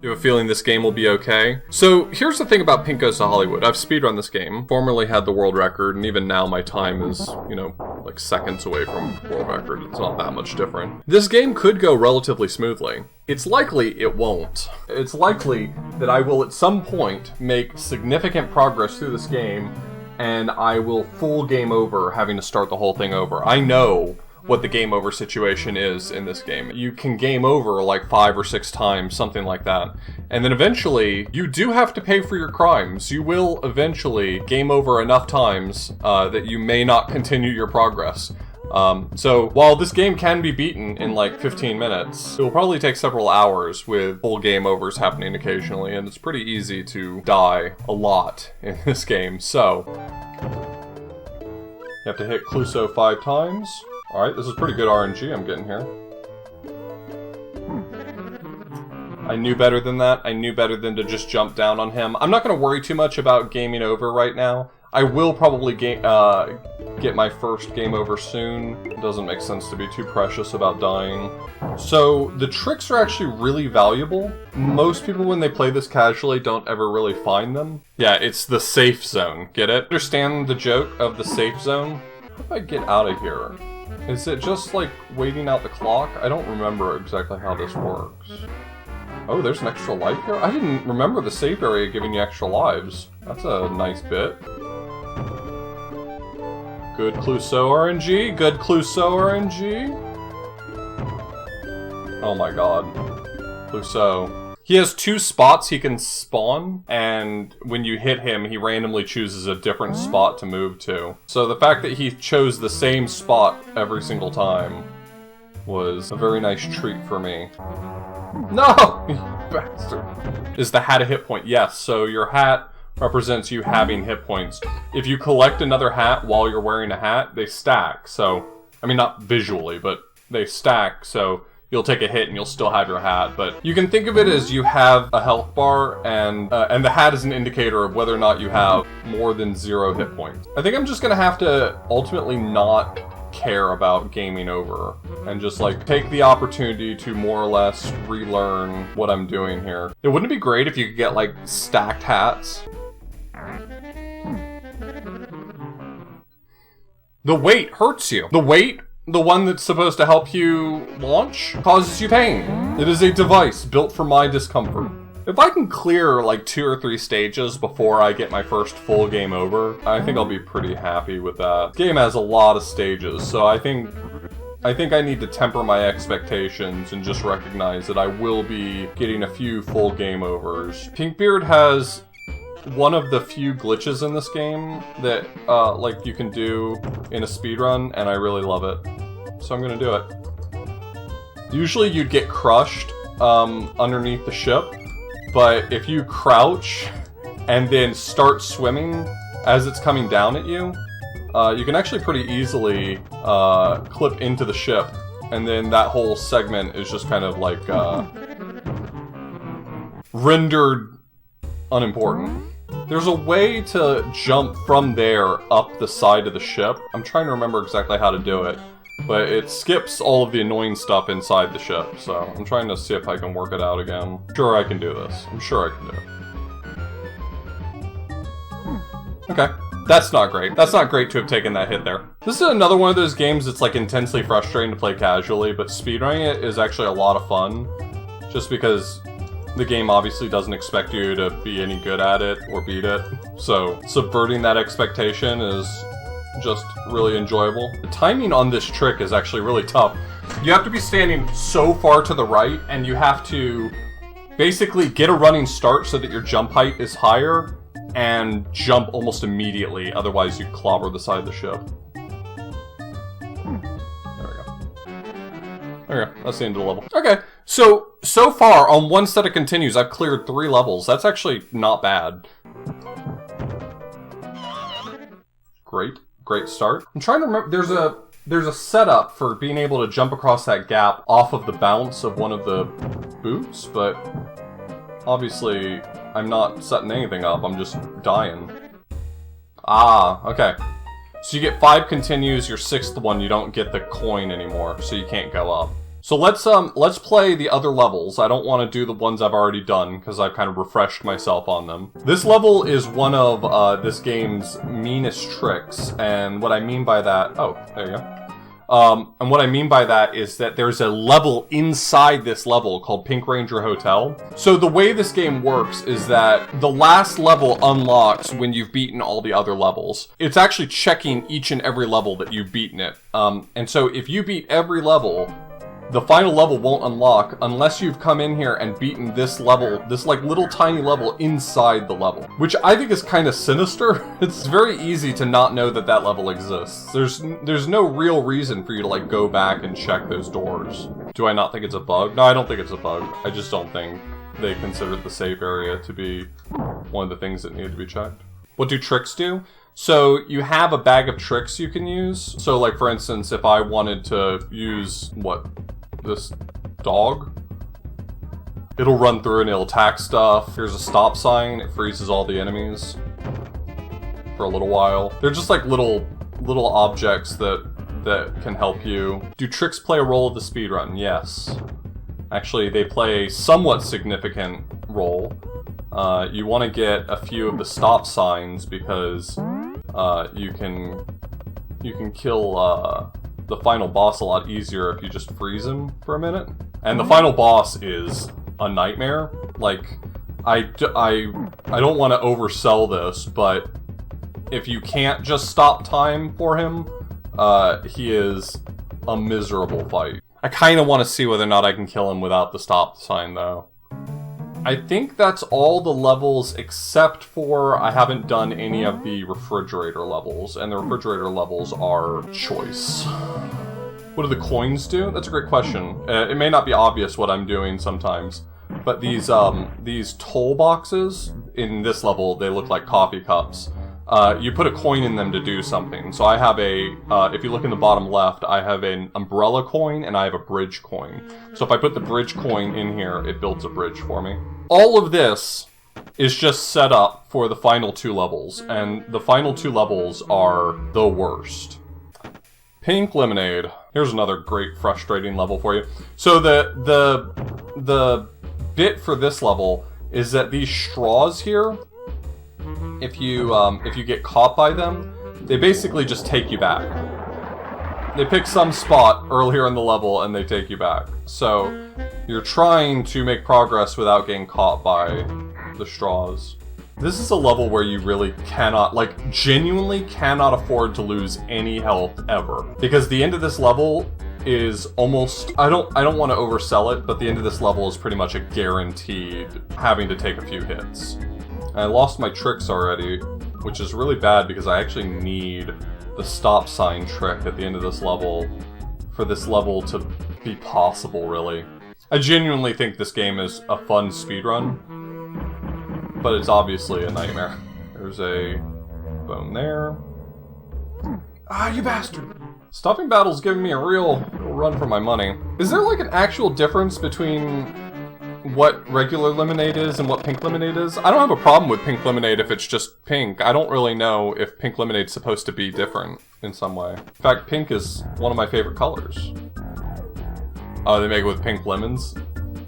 You have a feeling this game will be okay? So here's the thing about Pink Goes to Hollywood. I've speedrun this game, formerly had the world record, and even now my time is, you know, like seconds away from world record. It's not that much different. This game could go relatively smoothly. It's likely it won't. It's likely that I will at some point make significant progress through this game, and I will full game over having to start the whole thing over. I know what the game over situation is in this game. You can game over like 5 or 6 times, something like that. And then eventually, you do have to pay for your crimes. You will eventually game over enough times that you may not continue your progress. So while this game can be beaten in like 15 minutes, it will probably take several hours with full game overs happening occasionally, and it's pretty easy to die a lot in this game. So, you have to hit Cluso 5 times. Alright, this is pretty good RNG I'm getting here. I knew better than that. I knew better than to just jump down on him. I'm not going to worry too much about gaming over right now. I will probably get my first game over soon. It doesn't make sense to be too precious about dying. So, the tricks are actually really valuable. Most people, when they play this casually, don't ever really find them. Yeah, it's the safe zone. Get it? Understand the joke of the safe zone? How do I get out of here? Is it just like waiting out the clock? I don't remember exactly how this works. Oh, there's an extra life here? I didn't remember the save area giving you extra lives. That's a nice bit. Good Cluso RNG. Good Cluso RNG. Oh my god. Cluso. He has 2 spots he can spawn, and when you hit him, he randomly chooses a different spot to move to. So the fact that he chose the same spot every single time was a very nice treat for me. No! You bastard. Is the hat a hit point? Yes, so your hat represents you having hit points. If you collect another hat while you're wearing a hat, they stack. So, I mean, not visually, but they stack, so you'll take a hit and you'll still have your hat. But you can think of it as you have a health bar, and the hat is an indicator of whether or not you have more than 0 hit points. I think I'm just gonna have to ultimately not care about gaming over and just like take the opportunity to more or less relearn what I'm doing here. It wouldn't it be great if you could get like stacked hats? The weight hurts you. The weight, the one that's supposed to help you launch, causes you pain. It is a device built for my discomfort. If I can clear like 2 or 3 stages before I get my first full game over, I think I'll be pretty happy with that. The game has a lot of stages, so I think I need to temper my expectations and just recognize that I will be getting a few full game overs. Pinkbeard has one of the few glitches in this game that like you can do in a speedrun, and I really love it. So I'm gonna do it. Usually you'd get crushed underneath the ship, but if you crouch and then start swimming as it's coming down at you, you can actually pretty easily clip into the ship, and then that whole segment is just kind of like rendered unimportant. There's a way to jump from there up the side of the ship. I'm trying to remember exactly how to do it, but it skips all of the annoying stuff inside the ship, so I'm trying to see if I can work it out again. I'm sure I can do this. I'm sure I can do it. Okay. That's not great. That's not great to have taken that hit there. This is another one of those games that's like intensely frustrating to play casually, but speedrunning it is actually a lot of fun, just because the game obviously doesn't expect you to be any good at it or beat it. So subverting that expectation is just really enjoyable. The timing on this trick is actually really tough. You have to be standing so far to the right, and you have to basically get a running start so that your jump height is higher and jump almost immediately, otherwise you clobber the side of the ship. There we go. There we go. That's the end of the level. Okay, so far on one set of continues, I've cleared 3 levels. That's actually not bad. Great start. I'm trying to remember, there's a setup for being able to jump across that gap off of the bounce of one of the boots, but obviously I'm not setting anything up, I'm just dying. Ah, okay. So you get 5 continues, your 6th one you don't get the coin anymore, so you can't go up. So let's play the other levels. I don't want to do the ones I've already done because I've kind of refreshed myself on them. This level is one of this game's meanest tricks, and what I mean by that... Oh, there you go. And what I mean by that is that there's a level inside this level called Pink Ranger Hotel. So the way this game works is that the last level unlocks when you've beaten all the other levels. It's actually checking each and every level that you've beaten it. And so if you beat every level, the final level won't unlock unless you've come in here and beaten this level, this like little tiny level inside the level, which I think is kind of sinister. It's very easy to not know that that level exists. There's no real reason for you to like go back and check those doors. Do I not think it's a bug? No, I don't think it's a bug. I just don't think they considered the safe area to be one of the things that needed to be checked. What do tricks do? So you have a bag of tricks you can use. So like for instance, if I wanted to use this dog, it'll run through and it'll attack stuff. Here's a stop sign. It freezes all the enemies for a little while. They're just like little objects that can help you. Do tricks play a role of the speedrun? Yes. Actually, they play a somewhat significant role. You want to get a few of the stop signs because you can kill the final boss a lot easier if you just freeze him for a minute. And the final boss is a nightmare. Like, I don't want to oversell this, but if you can't just stop time for him, he is a miserable fight. I kind of want to see whether or not I can kill him without the stop sign, though. I think that's all the levels except for I haven't done any of the refrigerator levels, and the refrigerator levels are choice. What do the coins do? That's a great question. It may not be obvious what I'm doing sometimes, but these toll boxes in this level, they look like coffee cups. You put a coin in them to do something. So I have if you look in the bottom left, I have an umbrella coin and I have a bridge coin. So if I put the bridge coin in here, it builds a bridge for me. All of this is just set up for the final two levels, and the final two levels are the worst. Pink Lemonade. Here's another great frustrating level for you. So the bit for this level is that these straws here, if you get caught by them, they basically just take you back. They pick some spot earlier in the level and they take you back. So you're trying to make progress without getting caught by the straws. This is a level where you really cannot, like, genuinely cannot afford to lose any health ever. Because the end of this level is almost, I don't want to oversell it, but the end of this level is pretty much a guaranteed having to take a few hits. I lost my tricks already, which is really bad because I actually need the stop sign trick at the end of this level for this level to be possible, really. I genuinely think this game is a fun speedrun, but it's obviously a nightmare. There's a bone there. Ah, you bastard! Stuffing Battle's giving me a real run for my money. Is there like an actual difference between what regular lemonade is and what pink lemonade is? I don't have a problem with pink lemonade if it's just pink. I don't really know if pink lemonade's supposed to be different in some way. In fact, pink is one of my favorite colors. Oh, they make it with pink lemons?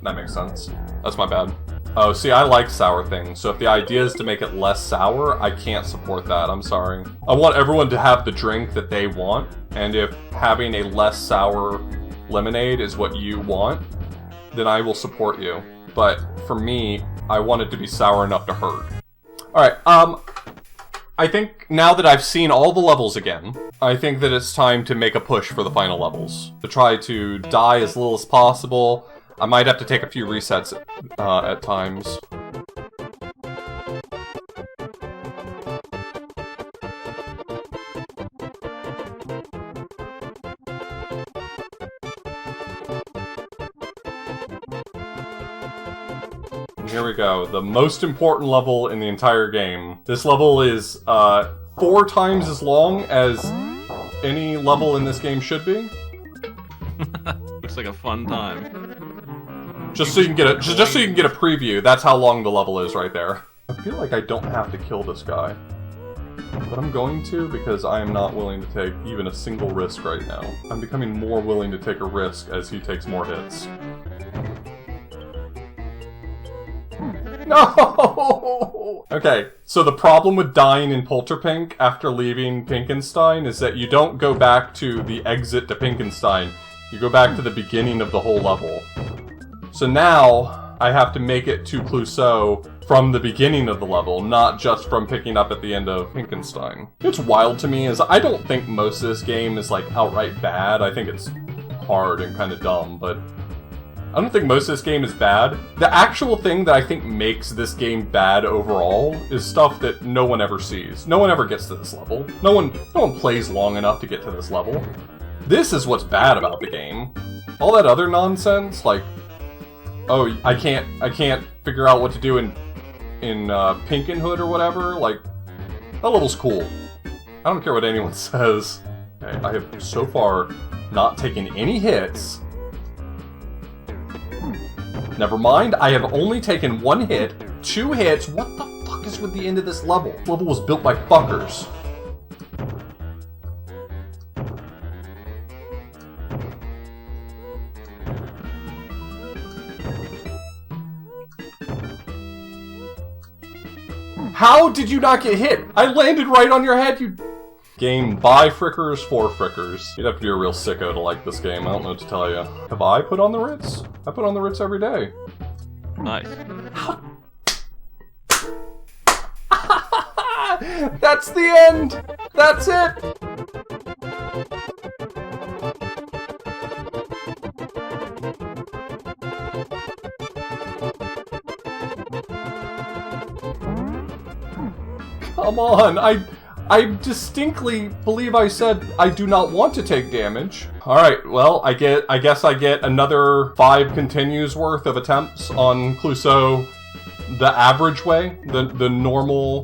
That makes sense. That's my bad. Oh, see, I like sour things, so if the idea is to make it less sour, I can't support that, I'm sorry. I want everyone to have the drink that they want, and if having a less sour lemonade is what you want, then I will support you. But for me, I want it to be sour enough to hurt. Alright, I think now that I've seen all the levels again, I think that it's time to make a push for the final levels. To try to die as little as possible. I might have to take a few resets at times. Here we go, the most important level in the entire game. This level is 4 times as long as any level in this game should be. Looks like a fun time. Just so you can get a just so you can get a preview. That's how long the level is right there. I feel like I don't have to kill this guy. But I'm going to because I am not willing to take even a single risk right now. I'm becoming more willing to take a risk as he takes more hits. No! Okay, so the problem with dying in Polterpink after leaving Pinkenstein is that you don't go back to the exit to Pinkenstein. You go back to the beginning of the whole level. So now, I have to make it to Clouseau from the beginning of the level, not just from picking up at the end of Pinkenstein. What's wild to me is I don't think most of this game is like outright bad. I think it's hard and kind of dumb, but I don't think most of this game is bad. The actual thing that I think makes this game bad overall is stuff that no one ever sees. No one ever gets to this level. No one plays long enough to get to this level. This is what's bad about the game. All that other nonsense, like, oh, I can't figure out what to do in Pinkenhood or whatever, like, that level's cool. I don't care what anyone says. Okay, I have so far not taken any hits. Never mind, I have only taken 1 hit, 2 hits. What the fuck is with the end of this level? This level was built by fuckers. How did you not get hit? I landed right on your head, you... Game by frickers for frickers. You'd have to be a real sicko to like this game, I don't know what to tell you. Have I put on the Ritz? I put on the Ritz every day. Nice. That's the end! That's it! Come on, I distinctly believe I said I do not want to take damage. Alright, well, I guess I get another 5 continues worth of attempts on Clouseau the average way, the normal,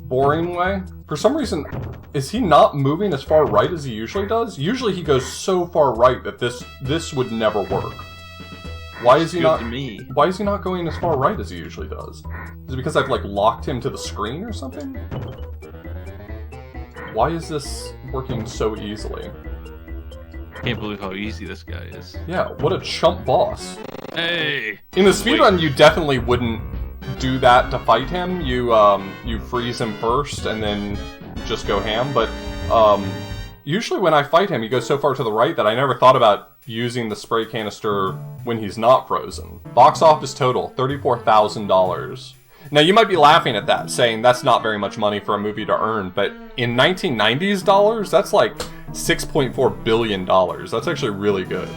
boring way. For some reason, is he not moving as far right as he usually does? Usually he goes so far right that this would never work. Why is he not going as far right as he usually does? Is it because I've like locked him to the screen or something? Why is this working so easily? Can't believe how easy this guy is. Yeah, what a chump boss. Hey! In the speedrun, you definitely wouldn't do that to fight him. You freeze him first and then just go ham, but usually when I fight him, he goes so far to the right that I never thought about using the spray canister when he's not frozen. Box office total, $34,000. Now, you might be laughing at that, saying that's not very much money for a movie to earn, but in 1990s dollars, that's like $6.4 billion. That's actually really good.